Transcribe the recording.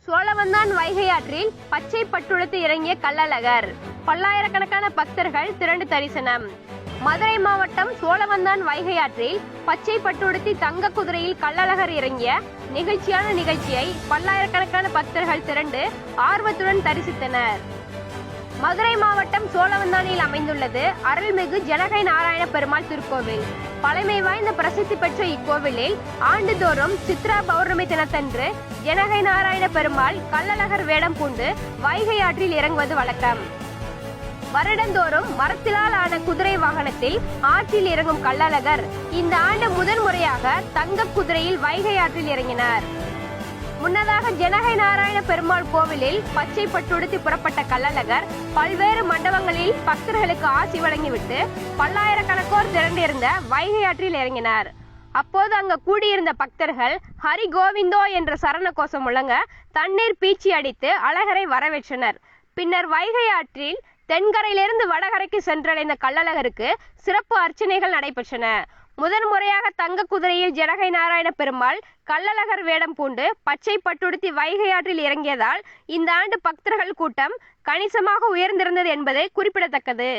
சோழவந்தான் வைகை ஆற்றில் பச்சை பட்டுடுத்து இறங்கிய கள்ளழகர். பல்லாயிரக்கணக்கான பக்தர்கள் திரண்டு தரிசனம். மதுரை மாவட்டம் சோழவந்தான் வைகை ஆற்றில் பச்சை பட்டுடுத்தி தங்க குதிரையில் கள்ளழகர் இறங்கிய நிகழ்ச்சியை பல்லாயிரக்கணக்கான பக்தர்கள் திரண்டு ஆர்வத்துடன் தரிசித்தனர். மதுரை மாவட்டம் சோழவந்தானில் அமைந்துள்ளது அருள்மிகு ஜனகை நாராயண பெருமாள் திருக்கோவில். பழமை வாய்ந்த பிரசித்தி பெற்ற இக்கோவிலில் ஆண்டுதோறும் சித்ரா பௌர்ணமி தினத்தன்று ஜனகை நாராயண பெருமாள் கள்ளழகர் வேடம் பூண்டு வைகை ஆற்றில் இறங்குவது வழக்கம். வருடந்தோறும் மரத்திலால் ஆன குதிரை வாகனத்தில் ஆற்றில் இறங்கும் கள்ளழகர் இந்த ஆண்டு முதன் முறையாக தங்க குதிரையில் வைகை ஆற்றில் இறங்கினார். முன்னதாக ஜனகை நாராயண பெருமாள் கோவிலில் பச்சை பட்டுடுத்தி புறப்பட்ட கள்ளழகர் பல்வேறு மண்டபங்களில் பக்தர்களுக்கு ஆசி வழங்கிவிட்டு பல்லாயிரக்கணக்கோர் திரண்டிருந்த வைகை ஆற்றில் இறங்கினார். அப்போது அங்கு கூடியிருந்த பக்தர்கள் ஹரி கோவிந்தோ என்ற சரண கோஷம் முழங்க தண்ணீர் பீச்சி அடித்து அழகரை வரவேற்றனர். பின்னர் வைகை ஆற்றில் தென்கரையிலிருந்து வடகரைக்கு சென்றடைந்த கள்ளழகருக்கு சிறப்பு அர்ச்சனைகள் நடைபெற்றன. முதன் முறையாக தங்க குதிரையில் ஜனகை நாராயண பெருமாள் கள்ளழகர் வேடம் பூண்டு பச்சை பட்டுடுத்தி வைகை ஆற்றில் இறங்கியதால் இந்த ஆண்டு பக்தர்கள் கூட்டம் கணிசமாக உயர்ந்திருந்தது என்பது குறிப்பிடத்தக்கது.